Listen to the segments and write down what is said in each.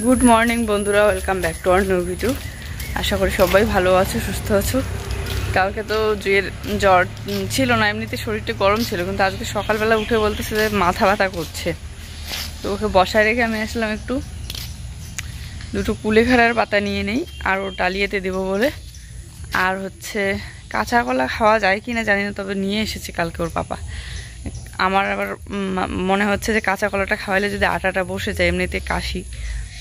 Good morning বন্ধুরা, welcome back to our new video. আশা করি সবাই ভালো আছো, সুস্থ আছো। কালকে তো জুয়ের জ্বর ছিল না, এমনিতে শরীরটা গরম ছিল, কিন্তু আজকে সকালবেলা উঠে বলতেছে যে মাথা ব্যথা করছে। তো ওকে বসায় রেখে আমি আসলাম একটু দুটো কুলেখাড়ার পাতা নিয়ে নেই আর ও ডালিয়াতে দেবো বলে। আর হচ্ছে কাঁচা কলা খাওয়া যায় কি না জানি না, তবে নিয়ে এসেছে কালকে ওর পাপা। আমার আবার মনে হচ্ছে যে কাঁচা কলাটা খাওয়াইলে যদি আটাটা বসে যায়, এমনিতে কাশি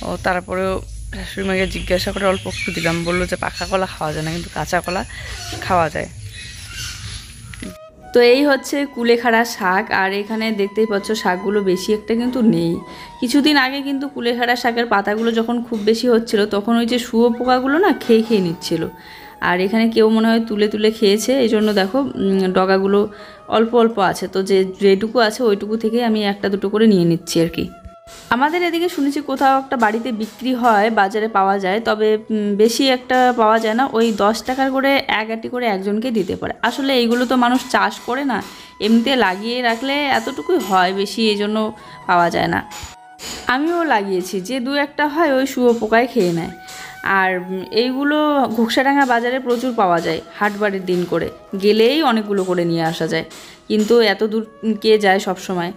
ও। তারপরেও শাশুড়ি মাকে জিজ্ঞাসা করে অল্প একটু দিলাম, বললো যে পাকা কলা খাওয়া যায় না, কিন্তু কাঁচা কলা খাওয়া যায়। তো এই হচ্ছে কুলেখাড়া শাক, আর এখানে দেখতেই পাচ্ছ শাকগুলো বেশি একটা কিন্তু নেই। কিছুদিন আগে কিন্তু কুলেখাড়া শাকের পাতাগুলো যখন খুব বেশি হচ্ছিল, তখন ওই যে শুয়োপোকাগুলো না খেয়ে খেয়ে নিচ্ছিল। আর এখানে কেউ মনে হয় তুলে তুলে খেয়েছে, এই জন্য দেখো ডগাগুলো অল্প অল্প আছে। তো যেটুকু আছে ওইটুকু থেকে আমি একটা দুটো করে নিয়ে নিচ্ছি আর কি। আমাদের এদিকে শুনেছি কোথাও একটা বাড়িতে বিক্রি হয়, বাজারে পাওয়া যায়, তবে বেশি একটা পাওয়া যায় না। ওই 10 টাকার করে এক আটি করে একজনকে দিতে পারে। আসলে এইগুলো তো মানুষ চাষ করে না, এমনিতে লাগিয়ে রাখলে এতটুকুই হয়, বেশি এই জন্য পাওয়া যায় না। আমিও লাগিয়েছি, যে দু একটা হয় ওই শুয়োপোকায় খেয়ে নেয়। আর এইগুলো ঘোকসাডাঙ্গা বাজারে প্রচুর পাওয়া যায়, হাটবারের দিন করে গেলেই অনেকগুলো করে নিয়ে আসা যায়, কিন্তু এত দূর কে যায় সব সময়।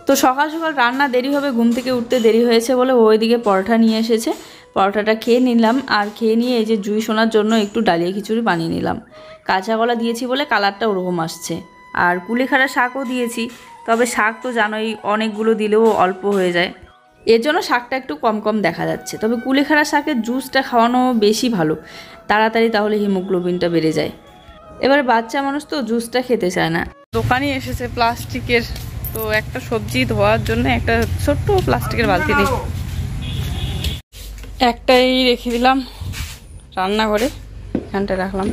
তো সকাল সকাল রান্না দেরি হবে, ঘুম থেকে উঠতে দেরি হয়েছে বলে ওইদিকে পরোটা নিয়ে এসেছে। পরোটাটা খেয়ে নিলাম, আর খেয়ে নিয়ে এই যে জুই শোনার জন্য একটু ডালিয়া খিচুড়ি বানিয়ে নিলাম। কাঁচা কলা দিয়েছি বলে কালারটা ওরকম আসছে। আর কুলেখাড়া শাকও দিয়েছি, তবে শাক তো জানোই অনেকগুলো দিলেও অল্প হয়ে যায়, এর জন্য শাকটা একটু কম কম দেখা যাচ্ছে। তবে কুলেখাড়া শাকের জুসটা খাওয়ানো বেশি ভালো, তাড়াতাড়ি তাহলে হিমোগ্লোবিনটা বেড়ে যায়। এবার বাচ্চা মানুষ তো জুসটা খেতে চায় না। দোকানে এসেছে প্লাস্টিকের, তো একটা সবজি ধোয়ার জন্য একটা ছোট্ট প্লাস্টিকের বালতি নেই, একটাই রেখে দিলাম রান্নাঘরে, এখানটায় রাখলাম।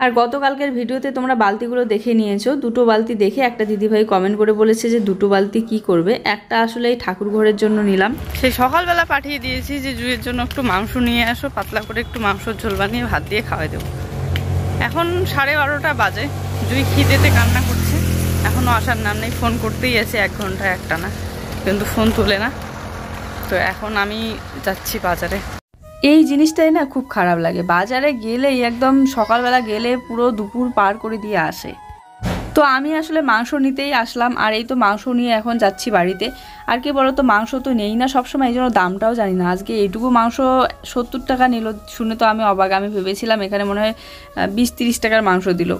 আর গতকালকের ভিডিওতে তোমরা বালতিগুলো দেখে নিয়েছো, দুটো বালতি দেখে একটা দিদিভাই কমেন্ট করে বলেছে যে দুটো বালতি কি করবে। একটা আসলে এই ঠাকুর ঘরের জন্য নিলাম, সেই সকালবেলা পাঠিয়ে দিয়েছি যে জুয়ের জন্য একটু মাংস নিয়ে আসো, পাতলা করে একটু মাংসর ঝোল বানিয়ে ভাত দিয়ে খাওয়াই দেবো। এখন 12:30 বাজে, জুই খিদেতে কান্না করছে, এখনও আসার নাম নেই। ফোন করতেই আছে 1 ঘন্টা একটানা, কিন্তু ফোন তোলে না। তো এখন আমি যাচ্ছি বাজারে। এই জিনিসটাই না খুব খারাপ লাগে, বাজারে গেলেই একদম সকালবেলা গেলে পুরো দুপুর পার করে দিয়ে আসে। তো আমি আসলে মাংস নিতেই আসলাম, আর এই তো মাংস নিয়ে এখন যাচ্ছি বাড়িতে। আর কি বলো তো, মাংস তো নেই না সবসময়, এই জন্য দামটাও জানি না। আজকে এইটুকু মাংস 70 টাকা নিল, শুনে তো আমি অবাক। আমি ভেবেছিলাম এখানে মনে হয় 20-30 টাকার মাংস দিল।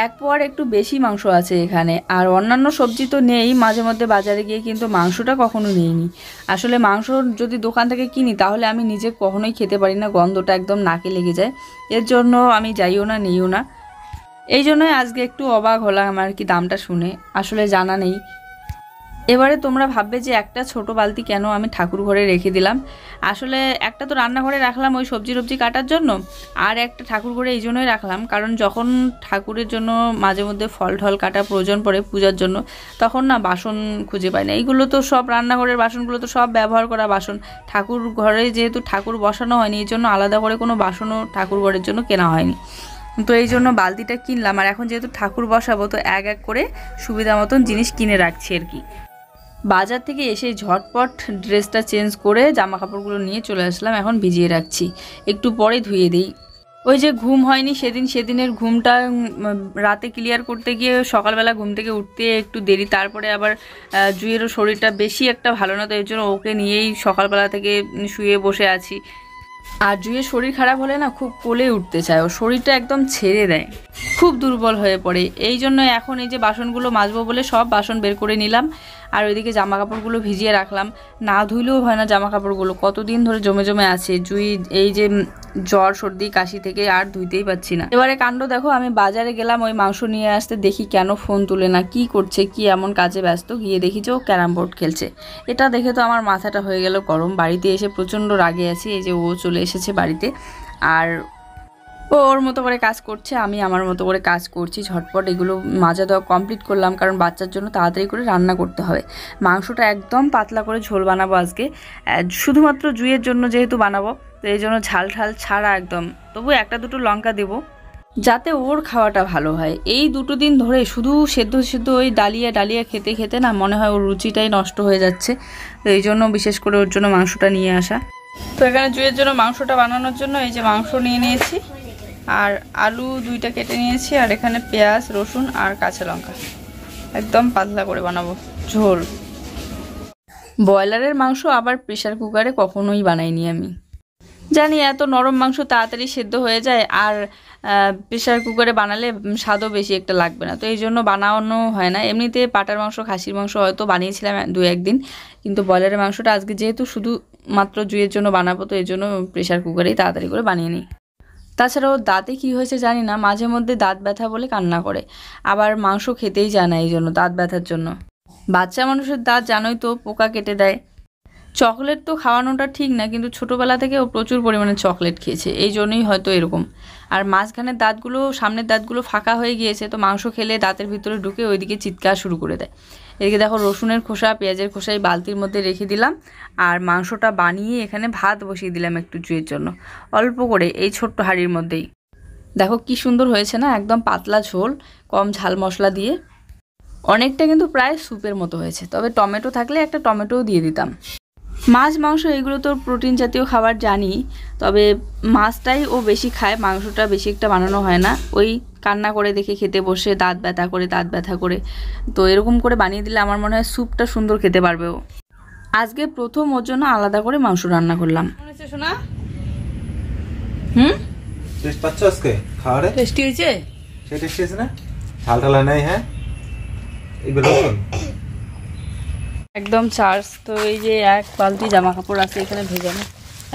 এক পোয়ার একটু বেশি মাংস আছে এখানে। আর অন্যান্য সবজি তো নেই, মাঝে মধ্যে বাজারে গিয়ে, কিন্তু মাংসটা কখনো নেইনি। আসলে মাংস যদি দোকান থেকে কিনি তাহলে আমি নিজে কখনোই খেতে পারি না, গন্ধটা একদম নাকে লেগে যায়, এর জন্য আমি যাইও না, নেইও না। এই জন্যই আজকে একটু অবাক হলাম আর কি দামটা শুনে, আসলে জানা নেই। এবারে তোমরা ভাববে যে একটা ছোট বালতি কেন আমি ঠাকুর ঘরে রেখে দিলাম। আসলে একটা তো রান্নাঘরে রাখলাম ওই সবজি টবজি কাটার জন্য, আর একটা ঠাকুর ঘরে এই জন্যই রাখলাম কারণ যখন ঠাকুরের জন্য মাঝে মধ্যে ফল ঠল কাটা প্রয়োজন পড়ে পূজার জন্য, তখন না বাসন খুঁজে পাই না। এইগুলো তো সব রান্নাঘরের বাসনগুলো তো সব ব্যবহার করা বাসন, ঠাকুর ঘরে যেহেতু ঠাকুর বসানো হয়নি, এই জন্য আলাদা করে কোনো বাসনও ঠাকুর ঘরের জন্য কেনা হয়নি। তো এই জন্য বালতিটা কিনলাম, আর এখন যেহেতু ঠাকুর বসাবো তো এক এক করে সুবিধা মতন জিনিস কিনে রাখছি আর কি। বাজার থেকে এসে ঝটপট ড্রেসটা চেঞ্জ করে জামা কাপড়গুলো নিয়ে চলে আসলাম, এখন ভিজিয়ে রাখছি, একটু পরে ধুয়ে দিই। ওই যে ঘুম হয়নি সেদিনের ঘুমটা রাতে ক্লিয়ার করতে গিয়ে সকালবেলা ঘুম থেকে উঠতে একটু দেরি, তারপরে আবার জুয়েরও শরীরটা বেশি একটা ভালো না, তো এর জন্য ওকে নিয়েই সকালবেলা থেকে শুয়ে বসে আছি। আর জুয়ের শরীর খারাপ হলে না খুব কোলে উঠতে চায়, ও শরীরটা একদম ছেড়ে দেয়, খুব দুর্বল হয়ে পড়ে। এই জন্য এখন এই যে বাসনগুলো মাজবো বলে সব বাসন বের করে নিলাম, আর ওইদিকে জামা কাপড়গুলো ভিজিয়ে রাখলাম। না ধুইলেও হয় না জামা কাপড়গুলো, কতদিন ধরে জমে জমে আছে। জুই এই যে জ্বর সর্দি কাশি থেকে আর ধুইতেই পাচ্ছি না। এবারে কাণ্ড দেখো, আমি বাজারে গেলাম ওই মাংস নিয়ে আসতে, দেখি কেন ফোন তুলে না, কি করছে, কি এমন কাজে ব্যস্ত। গিয়ে দেখি যে ও ক্যারাম বোর্ড খেলছে। এটা দেখে তো আমার মাথাটা হয়ে গেল গরম, বাড়িতে এসে প্রচণ্ড রাগে আছি। এই যে ও চলে এসেছে বাড়িতে, আর ও ওর মতো করে কাজ করছে, আমি আমার মতো করে কাজ করছি। ঝটপট এগুলো মাজা দেওয়া কমপ্লিট করলাম, কারণ বাচ্চার জন্য তাড়াতাড়ি করে রান্না করতে হবে। মাংসটা একদম পাতলা করে ঝোল বানাবো আজকে, শুধুমাত্র জুইয়ের জন্য যেহেতু বানাবো, তো এই জন্য ঝাল ঝাল ছাড়া একদম, তবু একটা দুটো লঙ্কা দেবো। যাতে ওর খাওয়াটা ভালো হয়। এই 2 দিন ধরে শুধু সেদ্ধ সেদ্ধ ওই ডালিয়া ডালিয়া খেতে খেতে না মনে হয় ওর রুচিটাই নষ্ট হয়ে যাচ্ছে। তো এই জন্য বিশেষ করে ওর জন্য মাংসটা নিয়ে আসা। তো এখানে জুয়ের জন্য মাংসটা বানানোর জন্য এই যে মাংস নিয়ে নিয়েছি, আর আলু 2টা কেটে নিয়েছি, আর এখানে পেঁয়াজ রসুন আর কাঁচা লঙ্কা একদম পাতলা করে বানাবো ঝোল। ব্রয়লারের মাংস আবার প্রেশার কুকারে কখনোই বানাইনি আমি। জানি এত নরম মাংস তাড়াতাড়ি সেদ্ধ হয়ে যায়, আর প্রেশার কুকারে বানালে স্বাদও বেশি একটা লাগবে না, তো এই জন্য বানানো হয় না। এমনিতে পাটার মাংস খাসির মাংস হয়তো বানিয়েছিলাম 2-1 দিন, কিন্তু ব্রয়লারের মাংসটা আজকে যেহেতু শুধু মাত্র জুয়ের জন্য বানাবো, তো এই জন্য প্রেশার কুকারেই তাড়াতাড়ি করে বানিয়ে নিই। তাছাড়াও দাঁতে কি হয়েছে জানি না, মাঝে মধ্যে দাঁত ব্যথা বলে কান্না করে, আবার মাংস খেতেই চায় না এই জন্য, দাঁত ব্যথার জন্য। বাচ্চা মানুষের দাঁত জানোই তো, পোকা কেটে দেয়। চকলেট তো খাওয়ানোটা ঠিক না, কিন্তু ছোটোবেলা থেকে ও প্রচুর পরিমাণে চকলেট খেয়েছে, এই জন্যই হয়তো এরকম। আর মাঝখানের দাঁতগুলো, সামনের দাঁতগুলো ফাঁকা হয়ে গিয়েছে, তো মাংস খেলে দাঁতের ভিতরে ঢুকে ওইদিকে চিৎকার শুরু করে দেয়। এদিকে দেখো রসুনের খোসা পেঁয়াজের খোসা এই বালতির মধ্যে রেখে দিলাম, আর মাংসটা বানিয়ে এখানে ভাত বসিয়ে দিলাম একটু জুয়ের জন্য, অল্প করে এই ছোট্ট হাঁড়ির মধ্যেই। দেখো কি সুন্দর হয়েছে না, একদম পাতলা ঝোল, কম ঝাল মশলা দিয়ে, অনেকটা কিন্তু প্রায় স্যুপের মতো হয়েছে। তবে টমেটো থাকলে একটা টমেটোও দিয়ে দিতাম। মাছ মাংস এগুলো তো প্রোটিন জাতীয় খাবার জানি, তবে মাছটাই ও বেশি খায়, মাংসটা বেশি একটা বানানো হয় না। ওই কান্না করে দেখে খেতে বসে দাঁত ব্যথা করে, তো এরকম করে বানিয়ে দিলে আমার মনে হয় স্যুপটা সুন্দর খেতে পারবে ও। আজকে প্রথম ওর জন্য আলাদা করে মাংস রান্না করলাম। শোনা টেস্ট পাচ্ছ আজকে খাবারে? টেস্টি হয়েছে, সেই টেস্টি হয়েছে না? ঝাল ঢালা নেই? হ্যাঁ এগুলো একদম চার্জ। তো এই যে 1 বালতি জামা কাপড় আছে এখানে ভেজানো,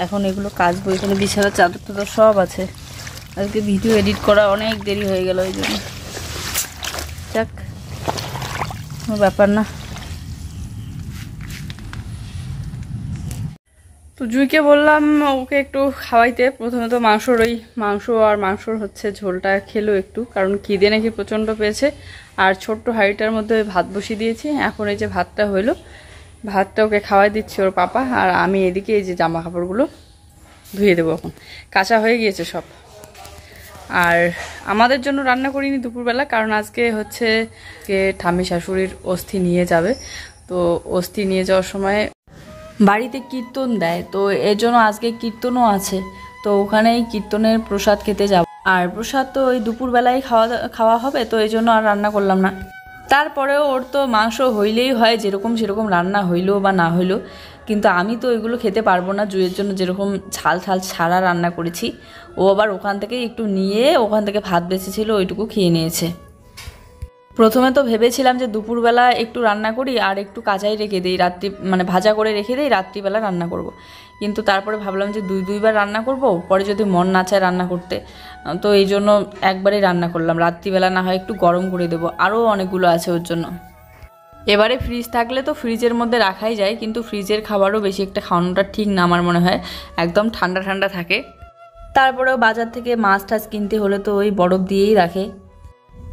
এখন এগুলো কাচবো। এখানে বিছানা চাদর টাদর সব আছে। আজকে ভিডিও এডিট করা অনেক দেরি হয়ে গেল, এই জন্য যাক, কোনো ব্যাপার না। তো জুইকে বললাম ওকে একটু খাওয়াইতে। প্রথমে তো মাংসর হচ্ছে ঝোলটা খেলো একটু, কারণ খিদে নাকি প্রচণ্ড পেয়েছে। আর ছোট্ট হাঁড়িটার মধ্যে ভাত বসিয়ে দিয়েছি, এখন এই যে ভাতটা হইলো, ভাতটা ওকে খাওয়াই দিচ্ছি ওর পাপা, আর আমি এদিকে এই যে জামা কাপড়গুলো ধুয়ে দেবো, এখন কাঁচা হয়ে গিয়েছে সব। আর আমাদের জন্য রান্না করিনি দুপুরবেলা, কারণ আজকে হচ্ছে ঠাম্মি শাশুড়ির অস্থি নিয়ে যাবে। তো অস্থি নিয়ে যাওয়ার সময় বাড়িতে কীর্তন দেয়, তো এর জন্য আজকে কীর্তনও আছে, তো ওখানেই কীর্তনের প্রসাদ খেতে যাব। আর প্রসাদ তো ওই দুপুরবেলায় খাওয়া হবে, তো এই জন্য আর রান্না করলাম না। তারপরেও ওর তো মাংস হইলেই হয়, যেরকম সেরকম রান্না হইলো বা না হইলো, কিন্তু আমি তো এগুলো খেতে পারবো না। জুয়ের জন্য যেরকম ঝাল ছাড়া রান্না করেছি, ও আবার ওখান থেকে একটু নিয়ে ওখান থেকে ভাত বেঁচেছিল ওইটুকু খেয়ে নিয়েছে। প্রথমে তো ভেবেছিলাম যে দুপুরবেলা একটু রান্না করি আর একটু কাঁচাই রেখে দিই, মানে ভাজা করে রেখে দিই, রাত্রিবেলা রান্না করব। কিন্তু তারপরে ভাবলাম যে 2-2বার রান্না করব, পরে যদি মন না চায় রান্না করতে, তো এই জন্য একবারেই রান্না করলাম। রাত্রিবেলা না হয় একটু গরম করে দেবো, আরও অনেকগুলো আছে ওর জন্য। এবারে ফ্রিজ থাকলে তো ফ্রিজের মধ্যে রাখাই যায়, কিন্তু ফ্রিজের খাবারও বেশি একটা খাওয়ানোটা ঠিক না আমার মনে হয়, একদম ঠান্ডা ঠান্ডা থাকে। তারপরেও বাজার থেকে মাছ টাছ কিনতে হলে তো ওই বরফ দিয়েই রাখে।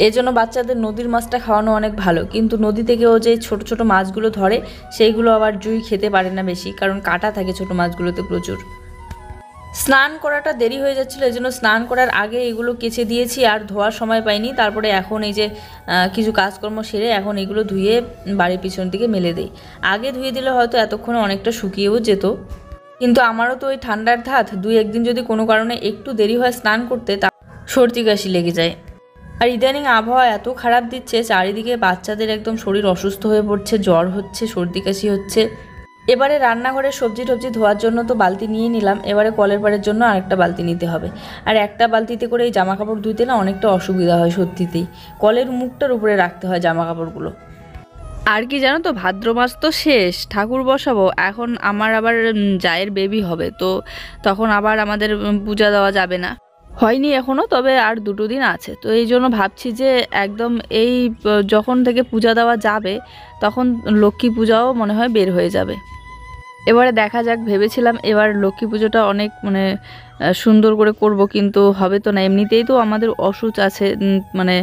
এই জন্য বাচ্চাদের নদীর মাছটা খাওয়ানো অনেক ভালো, কিন্তু নদী থেকেও যে ছোট ছোট মাছগুলো ধরে সেইগুলো আবার জুই খেতে পারে না বেশি, কারণ কাঁটা থাকে ছোট মাছগুলোতে প্রচুর। স্নান করাটা দেরি হয়ে যাচ্ছিলো, এই জন্য স্নান করার আগে এগুলো কেচে দিয়েছি, আর ধোয়ার সময় পাইনি। তারপরে এখন এই যে কিছু কাজকর্ম সেরে এখন এগুলো ধুয়ে বাড়ির পিছন দিকে মেলে দিই। আগে ধুয়ে দিলে হয়তো এতক্ষণে অনেকটা শুকিয়েও যেত, কিন্তু আমারও তো ওই ঠান্ডার ধাত, 2-1 দিন যদি কোনো কারণে একটু দেরি হয় স্নান করতে, তা সর্দি কাশি লেগে যায়। আর ইদানিং আবহাওয়া এত খারাপ দিচ্ছে, চারিদিকে বাচ্চাদের একদম শরীর অসুস্থ হয়ে পড়ছে, জ্বর হচ্ছে, সর্দি কাশি হচ্ছে। এবারে রান্নাঘরে সবজি টবজি ধোয়ার জন্য তো বালতি নিয়ে নিলাম, এবারে কলের পাড়ের জন্য আরেকটা বালতি নিতে হবে। আর একটা বালতিতে করে এই জামা কাপড় ধুইতে না অনেকটা অসুবিধা হয় সত্যিতেই, কলের মুখটার উপরে রাখতে হয় জামা কাপড়গুলো। আর কি জানো তো, ভাদ্র মাস তো শেষ, ঠাকুর বসাবো। এখন আমার আবার জায়ের বেবি হবে, তো তখন আবার আমাদের পূজা দেওয়া যাবে না, হয়নি এখনও, তবে আর 2 দিন আছে। তো এই জন্য ভাবছি যে একদম এই যখন থেকে পূজা দেওয়া যাবে তখন লক্ষ্মী পূজাও মনে হয় বের হয়ে যাবে। এবারে দেখা যাক, ভেবেছিলাম এবার লক্ষ্মী পুজোটা অনেক মানে সুন্দর করে করব, কিন্তু হবে তো না। এমনিতেই তো আমাদের অসুচ আছে, মানে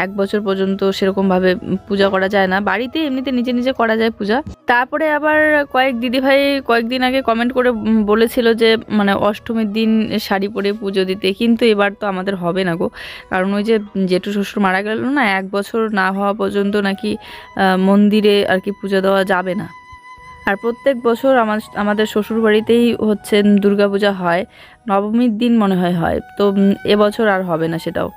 1 বছর পর্যন্ত সেরকমভাবে পূজা করা যায় না বাড়িতে, এমনিতে নিজে নিজে করা যায় পূজা। তারপরে আবার কয়েক দিদিভাই কয়েকদিন আগে কমেন্ট করে বলেছিল যে মানে অষ্টমীর দিন শাড়ি পরে পুজো দিতে, কিন্তু এবার তো আমাদের হবে না গো, কারণ ওই যে জেঠু শ্বশুর মারা গেল না, 1 বছর না হওয়া পর্যন্ত নাকি মন্দিরে আর কি পূজা দেওয়া যাবে না। আর প্রত্যেক বছর আমাদের শ্বশুর বাড়িতেই হচ্ছে দুর্গাপূজা হয়, নবমীর দিন মনে হয় তো এবছর আর হবে না সেটাও।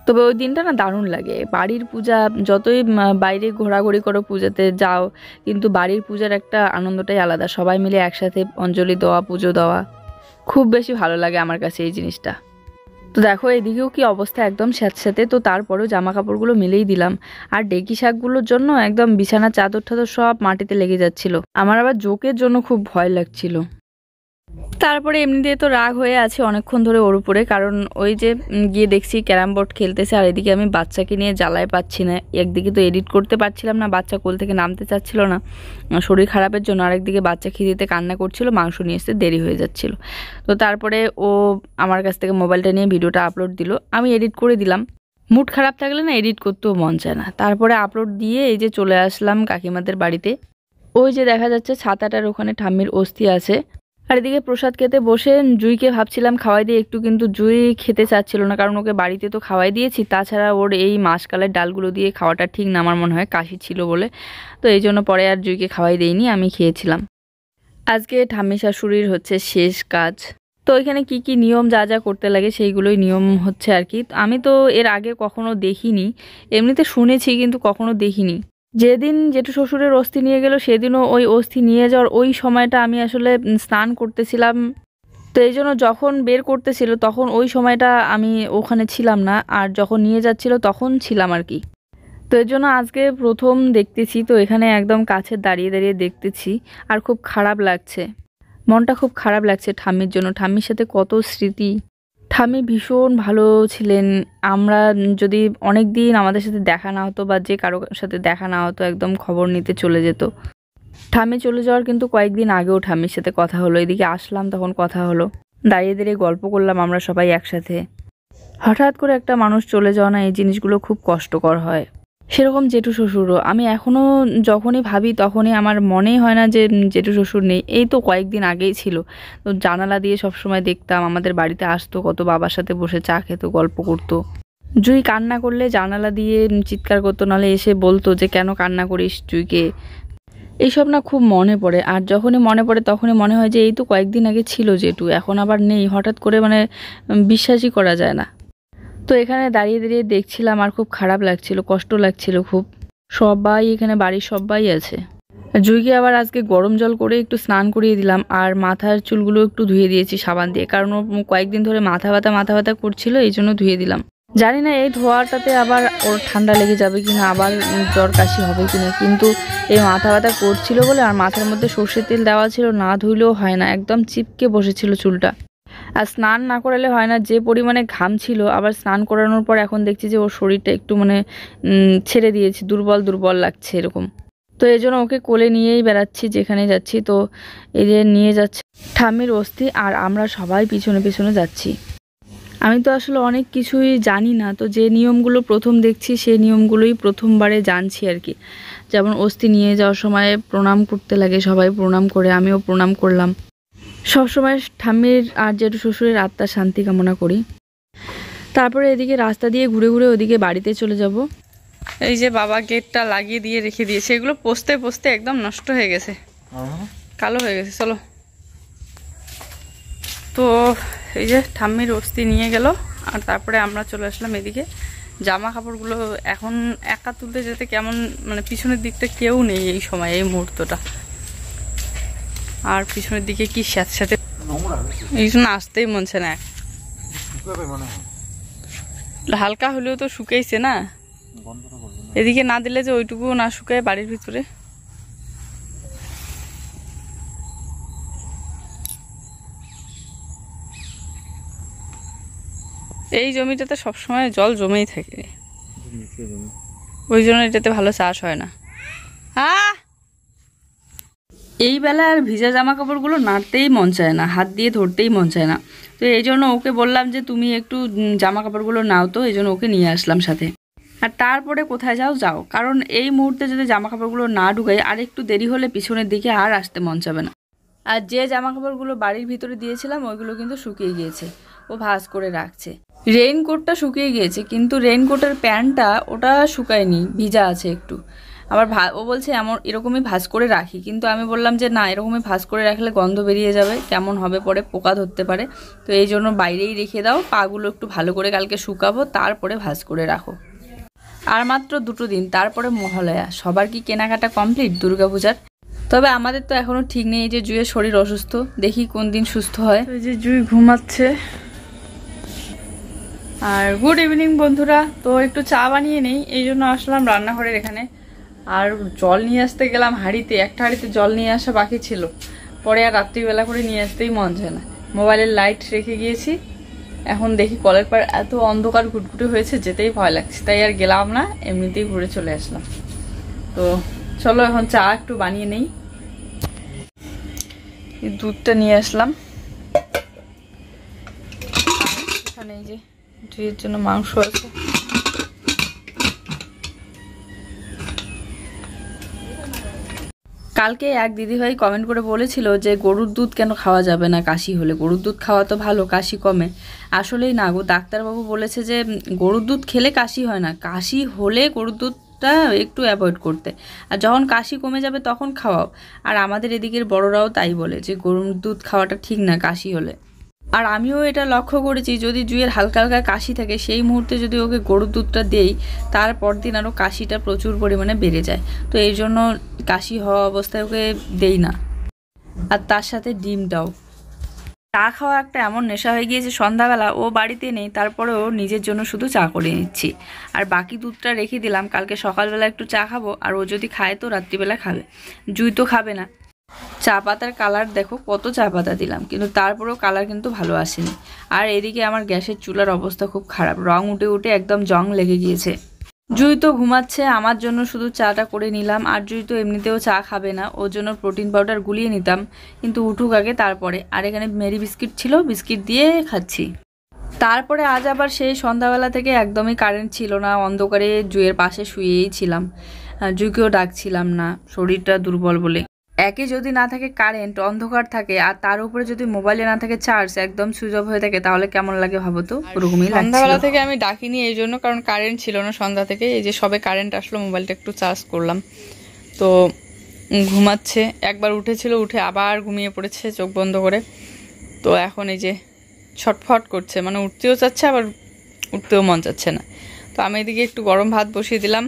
তবে ওই দিনটা না দারুণ লাগে, বাড়ির পূজা যতই বাইরে ঘোরাঘুরি করো পূজাতে যাও, কিন্তু বাড়ির পূজার একটা আনন্দটাই আলাদা, সবাই মিলে একসাথে অঞ্জলি দেওয়া, পুজো দেওয়া, খুব বেশি ভালো লাগে আমার কাছে এই জিনিসটা। তো দেখো এদিকেও কি অবস্থা, একদম স্যাঁতস্যাঁতে, তো তারপরেও জামা কাপড়গুলো মেলেই দিলাম। আর ডেকি শাকগুলোর জন্য একদম বিছানার চাদর টাদর সব মাটিতে লেগে যাচ্ছিল, আমার আবার জোকের জন্য খুব ভয় লাগছিল। তারপরে এমনিতে তো রাগ হয়ে আছে অনেকক্ষণ ধরে ওর উপরে, কারণ ওই যে গিয়ে দেখছি ক্যারাম বোর্ড খেলতেছে, আর এদিকে আমি বাচ্চাকে নিয়ে জ্বালায় পাচ্ছি না, একদিকে তো এডিট করতে পারছিলাম না, বাচ্চা কোল থেকে নামতে চাচ্ছিল না শরীর খারাপের জন্য, আরেকদিকে বাচ্চা খিদেতে কান্না করছিল, মাংস নিয়ে আসতে দেরি হয়ে যাচ্ছিল। তো তারপরে ও আমার কাছ থেকে মোবাইলটা নিয়ে ভিডিওটা আপলোড দিল, আমি এডিট করে দিলাম। মুড খারাপ থাকলে না এডিট করতেও মন চায় না। তারপরে আপলোড দিয়ে এই যে চলে আসলাম কাকিমাদের বাড়িতে। ওই যে দেখা যাচ্ছে ছাতাটার ওখানে ঠাম্মির অস্থি আছে। আর এদিকে প্রসাদ খেতে বসে জুইকে ভাবছিলাম খাওয়াই দিয়ে একটু, কিন্তু জুই খেতে চাচ্ছিল না, কারণ ওকে বাড়িতে তো খাওয়াই দিয়েছি, তাছাড়া ওর এই মাসকালের ডালগুলো দিয়ে খাওয়াটা ঠিক না আমার মনে হয়, কাশি ছিল বলে, তো এই জন্য পরে আর জুইকে খাওয়াই দেইনি, আমি খেয়েছিলাম। আজকে ঠাম্মি শাশুড়ির হচ্ছে শেষ কাজ, তো এখানে কি কি নিয়ম যা যা করতে লাগে সেইগুলোই নিয়ম হচ্ছে আর কি। আমি তো এর আগে কখনো দেখিনি, এমনিতে শুনেছি কিন্তু কখনো দেখিনি। যেদিন জেঠু শ্বশুরের অস্থি নিয়ে গেল সেদিনও ওই অস্থি নিয়ে যাওয়ার ওই সময়টা আমি আসলে স্নান করতেছিলাম, তো এই জন্য যখন বের করতেছিল তখন ওই সময়টা আমি ওখানে ছিলাম না, আর যখন নিয়ে যাচ্ছিল তখন ছিলাম আর কি। তো এর জন্য আজকে প্রথম দেখতেছি, তো এখানে একদম কাছে দাঁড়িয়ে দাঁড়িয়ে দেখতেছি, আর খুব খারাপ লাগছে, মনটা খুব খারাপ লাগছে ঠাম্মির জন্য। ঠাম্মির সাথে কত স্মৃতি, ঠাম্মি ভীষণ ভালো ছিলেন। আমরা যদি অনেক দিন আমাদের সাথে দেখা না হতো বা যে কারো সাথে দেখা না হতো, একদম খবর নিতে চলে যেত। ঠাম্মি চলে যাওয়ার কিন্তু কয়েকদিন আগেও ঠাম্মির সাথে কথা হলো, এদিকে আসলাম তখন কথা হলো, দাঁড়িয়ে দাঁড়িয়ে গল্প করলাম আমরা সবাই একসাথে। হঠাৎ করে একটা মানুষ চলে যাওয়া না, এই জিনিসগুলো খুব কষ্টকর হয়। সেরকম জেঠু শ্বশুরও, আমি এখনও যখনই ভাবি তখনই আমার মনেই হয় না যে জেঠু শ্বশুর নেই। এই তো কয়েকদিন আগেই ছিল, তো জানালা দিয়ে সবসময় দেখতাম, আমাদের বাড়িতে আসতো, কত বাবার সাথে বসে চা খেতো, গল্প করতো। জুই কান্না করলে জানালা দিয়ে চিৎকার করতো, নাহলে এসে বলতো যে কেন কান্না করিস জুইকে। এইসব না খুব মনে পড়ে, আর যখনই মনে পড়ে তখনই মনে হয় যে এই তো কয়েকদিন আগে ছিল জেঠু, এখন আবার নেই, হঠাৎ করে মানে বিশ্বাসই করা যায় না। তো এখানে দাঁড়িয়ে দাঁড়িয়ে দেখছিলাম আর খুব খারাপ লাগছিল, কষ্ট লাগছিল খুব। সবাই এখানে বাড়ির সবাই আছে। জুইকে আবার আজকে গরম জল করে একটু স্নান করিয়ে দিলাম, আর মাথার চুলগুলো একটু ধুয়ে দিয়েছি সাবান দিয়ে, কারণ ও কয়েকদিন ধরে মাথা ব্যথা করছিল, এই জন্য ধুয়ে দিলাম। জানি না এই ধোয়াটাতে আবার ওর ঠান্ডা লেগে যাবে কিনা, আবার জ্বর কাশি হবে কিনা, কিন্তু এই মাথা ব্যথা করছিল বলে, আর মাথার মধ্যে সর্ষের তেল দেওয়া ছিল, না ধুইলেও হয় না, একদম চিপকে বসেছিল চুলটা। আর স্নান না করালে হয় না, যে পরিমাণে ঘাম ছিল, আবার স্নান করানোর পর এখন দেখছি যে ওর শরীরটা একটু মানে ছেড়ে দিয়েছে, দুর্বল দুর্বল লাগছে এরকম। তো এই জন্য ওকে কোলে নিয়েই বেড়াচ্ছি যেখানে যাচ্ছি। তো এই যে নিয়ে যাচ্ছে ঠাম্মির অস্থি, আর আমরা সবাই পিছনে পিছনে যাচ্ছি। আমি তো আসলে অনেক কিছুই জানি না, তো যে নিয়মগুলো প্রথম দেখছি সেই নিয়মগুলোই প্রথমবারে জানছি আর কি। যেমন অস্থি নিয়ে যাওয়ার সময় প্রণাম করতে লাগে, সবাই প্রণাম করে, আমিও প্রণাম করলাম। সবসময় ঠাম্মির আর জেঠু শ্বশুরের আত্মার শান্তি কামনা করি। তারপরে এদিকে রাস্তা দিয়ে ঘুরে ঘুরে ওদিকে বাড়িতে চলে যাব। এই যে বাবা গেটটা লাগিয়ে দিয়ে রেখে দিয়েছে, এগুলো পোস্তে পোস্তে একদম নষ্ট হয়ে গেছে, কালো হয়ে গেছে। চলো, তো এই যে ঠাম্মির অস্থি নিয়ে গেল, আর তারপরে আমরা চলে আসলাম এদিকে। জামা কাপড়গুলো এখন একা তুলতে যেতে কেমন, মানে পিছনের দিকটা কেউ নেই এই সময়, এই মুহূর্তটা, আর পিছনের দিকে কি স্যাঁতস্যাঁতে, এই জন্য আসতেই মনছে না। হালকা হলেও তো শুকাইছে না, এদিকে না দিলে যে ওইটুকুও না শুকায় বাড়ির ভিতরে। এই জমিটাতে সবসময় জল জমেই থাকে, ওই জন্য এটাতে ভালো চাষ হয় না। এই বেলা আর ভিজা জামা কাপড়গুলো নাড়তেই মন চায় না, হাত দিয়ে ধরতেই মন চায় না। তো এই জন্য ওকে বললাম যে তুমি একটু জামা কাপড়গুলো নাও, তো এই জন্য ওকে নিয়ে আসলাম সাথে। আর তারপরে কোথায় যাও যাও, কারণ এই মুহূর্তে যদি জামা কাপড়গুলো না ঢুকাই আর একটু দেরি হলে পিছনের দিকে আর আসতে মন চাবে না। আর যে জামা কাপড়গুলো বাড়ির ভিতরে দিয়েছিলাম ওইগুলো কিন্তু শুকিয়ে গিয়েছে, ও ভাঁজ করে রাখছে। রেইনকোটটা শুকিয়ে গিয়েছে কিন্তু রেইনকোটের প্যান্টটা ওটা শুকায়নি, ভিজা আছে একটু। আবার ও বলছে এরকমই ভাঁজ করে রাখি, কিন্তু আমি বললাম যে না, এরকমই ভাঁজ করে রাখলে গন্ধ বেরিয়ে যাবে, কেমন হবে, পরে পোকা ধরতে পারে। তো এই জন্য বাইরেই রেখে দাও, পাগুলো একটু ভালো করে কালকে শুকাবো, তারপরে ভাঁজ করে রাখো। আর মাত্র 2 দিন, তারপরে মহালয়া। সবার কি কেনাকাটা কমপ্লিট দুর্গাপূজার? তবে আমাদের তো এখনো ঠিক নেই, যে জুয়ের শরীর অসুস্থ, দেখি কোন দিন সুস্থ হয়। ওই যে জুই ঘুমাচ্ছে। আর গুড ইভিনিং বন্ধুরা, তো একটু চা বানিয়ে নেই, এই জন্য আসলাম রান্নাঘরের এখানে। আর জল নিয়ে আসতে গেলাম হাঁড়িতে, একটা হাঁড়িতে জল নিয়ে আসা বাকি ছিল, পরে আর রাত্রিবেলা করে নিয়ে আসতেই মন চায় না। মোবাইলের লাইট রেখে গিয়েছি, এখন দেখি কলের পাড় এত অন্ধকার ঘুটঘুটে হয়েছে, যেতেই ভয় লাগছে, তাই আর গেলাম না, এমনিতেই ঘুরে চলে আসলাম। তো চলো এখন চা একটু বানিয়ে নেই। দুধটা নিয়ে আসলাম, এখানে এই যে জুইয়ের জন্য মাংস আছে। কালকে এক দিদিভাই কমেন্ট করে বলেছিল যে গরুর দুধ কেন খাওয়া যাবে না কাশি হলে, গরুর দুধ খাওয়া তো ভালো, কাশি কমে। আসলেই না গো, ডাক্তারবাবু বলেছে যে গরুর দুধ খেলে কাশি হয় না, কাশি হলে গরুর দুধটা একটু অ্যাভয়েড করতে, আর যখন কাশি কমে যাবে তখন খাওয়াও। আর আমাদের এদিকের বড়রাও তাই বলে যে গরুর দুধ খাওয়াটা ঠিক না কাশি হলে। আর আমিও এটা লক্ষ্য করেছি, যদি জুয়ের হালকা হালকা কাশি থাকে সেই মুহূর্তে যদি ওকে গরুর দুধটা দেই, তারপর দিন আরও কাশিটা প্রচুর পরিমাণে বেড়ে যায়। তো এই জন্য কাশি হওয়া অবস্থায় ওকে দেই না। আর তার সাথে ডিমটাও। চা খাওয়া একটা এমন নেশা হয়ে গিয়েছে, সন্ধ্যাবেলা ও বাড়িতে নেই তারপরেও নিজের জন্য শুধু চা করে নিচ্ছি। আর বাকি দুধটা রেখে দিলাম, কালকে সকালবেলা একটু চা খাবো, আর ও যদি খায় তো রাত্রিবেলা খাবে। জুই তো খাবে না। চা পাতার কালার দেখো, কত চা পাতা দিলাম, কিন্তু তারপরেও কালার কিন্তু ভালো আসেনি। আর এদিকে আমার গ্যাসের চুলার অবস্থা খুব খারাপ, রং উঠে উঠে একদম জং লেগে গিয়েছে। জুই তো ঘুমাচ্ছে, আমার জন্য শুধু চাটা করে নিলাম। আর জুই তো এমনিতেও চা খাবে না, ওর জন্য প্রোটিন পাউডার গুলিয়ে নিতাম, কিন্তু উঠুক আগে তারপরে। আর এখানে মেরি বিস্কিট ছিল, বিস্কিট দিয়ে খাচ্ছি। তারপরে আজ আবার সেই সন্ধ্যাবেলা থেকে একদমই কারেন্ট ছিল না, অন্ধকারে জুইয়ের পাশে শুয়েই ছিলাম, জুইকেও ডাকছিলাম না, শরীরটা দুর্বল বলে। একে যদি না থাকে কারেন্ট, অন্ধকার থাকে, আর তার উপরে যদি মোবাইলে না থাকে চার্জ, একদম সুইচ অফ হয়ে থাকে, তাহলে কেমন লাগে ভাবো তো? ওরকমই লাগছিল। সন্ধ্যাবেলা থেকে আমি ডাকিনি এই জন্য, কারণ কারেন্ট ছিল না সন্ধ্যা থেকে। এই যে সবে কারেন্ট আসলো, মোবাইলটা একটু চার্জ করলাম, তো ঘুমাচ্ছে। একবার উঠেছিল, উঠে আবার ঘুমিয়ে পড়েছে চোখ বন্ধ করে। তো এখন এই যে ছটফট করছে, মানে উঠতেও চাচ্ছে আবার উঠতেও মন চাচ্ছে না। তো আমি এদিকে একটু গরম ভাত বসিয়ে দিলাম,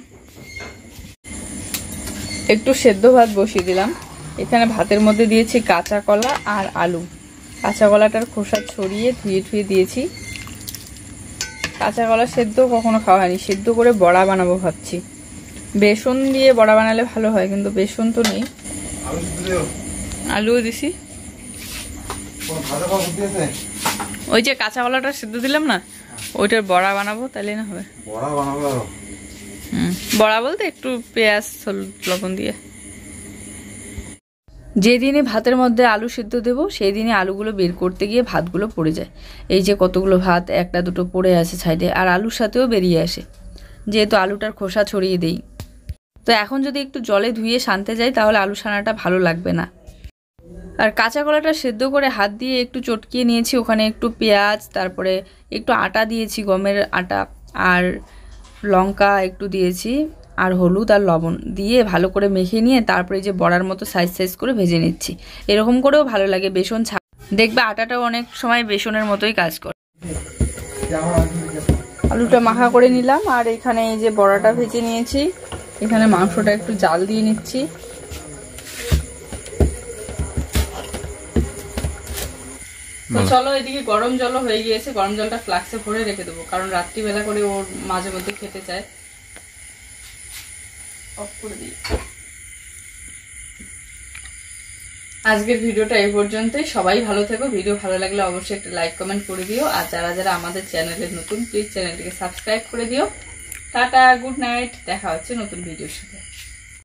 একটু সেদ্ধ ভাত বসিয়ে দিলাম। এখানে ভাতের মধ্যে দিয়েছি কাঁচা কলা আর আলু। কাঁচা কলাটার খোসা ছড়িয়ে ধুয়ে দিয়েছি। কাঁচা কলা সেদ্ধ কখনো খাওয়া হয়নি, সেদ্ধ করে বড়া বানাবো ভাবছি। বেসন দিয়ে বড়া বানালে ভালো হয়, কিন্তু বেসন তো নেই। আলুও দিছি। ওই যে কাঁচা কলাটা সেদ্ধ দিলাম না, ওইটার বড়া বানাবো, তাহলে না হবে। বড়া বানাবো? বড়া বলতে একটু পেঁয়াজ হলুদ লবণ দিয়ে। যেদিনে ভাতের মধ্যে আলু সিদ্ধ দেবো সেই দিনে আলুগুলো বের করতে গিয়ে ভাতগুলো পড়ে যায়। এই যে কতগুলো ভাত, একটা দুটো পড়ে আছে সাইডে, আর আলুর সাথেও বেরিয়ে আসে, যেহেতু আলুটার খোসা ছড়িয়ে দেই। তো এখন যদি একটু জলে ধুয়ে সানতে যাই তাহলে আলু সানাটা ভালো লাগবে না। আর কাঁচা কলাটা সেদ্ধ করে হাত দিয়ে একটু চটকিয়ে নিয়েছি, ওখানে একটু পেঁয়াজ, তারপরে একটু আটা দিয়েছি, গমের আটা, আর লঙ্কা একটু দিয়েছি, আর হলুদ আর লবণ দিয়ে ভালো করে মেখে নিয়ে তারপরে যে বড়ার মতো সাইজ সাইজ করে ভেজে নিচ্ছি। এরকম করেও ভালো লাগে, বেসন দেখবে আটাটাও অনেক সময় বেসনের মতোই কাজ করে। আলুটা মাখা করে নিলাম, আর এখানে এই যে বড়াটা ভেজে নিয়েছি, এখানে মাংসটা একটু জাল দিয়ে নিচ্ছি। তো চলো, এদিকে গরম জল হয়ে গিয়েছে, গরম জলটা ফ্লাক্সে ভরে রেখে দেবো, কারণ রাত্রিবেলা করে ওর মাঝে মধ্যে খেতে চায়। অফ করে দিই। আজকের ভিডিওটা এই পর্যন্তই। সবাই ভালো থেকো। ভিডিও ভালো লাগলে অবশ্যই একটা লাইক কমেন্ট করে দিও, আর যারা যারা আমাদের চ্যানেলে নতুন প্লিজ চ্যানেলটিকে সাবস্ক্রাইব করে দিও। টাটা, গুড নাইট, দেখা হচ্ছে নতুন ভিডিওর সাথে।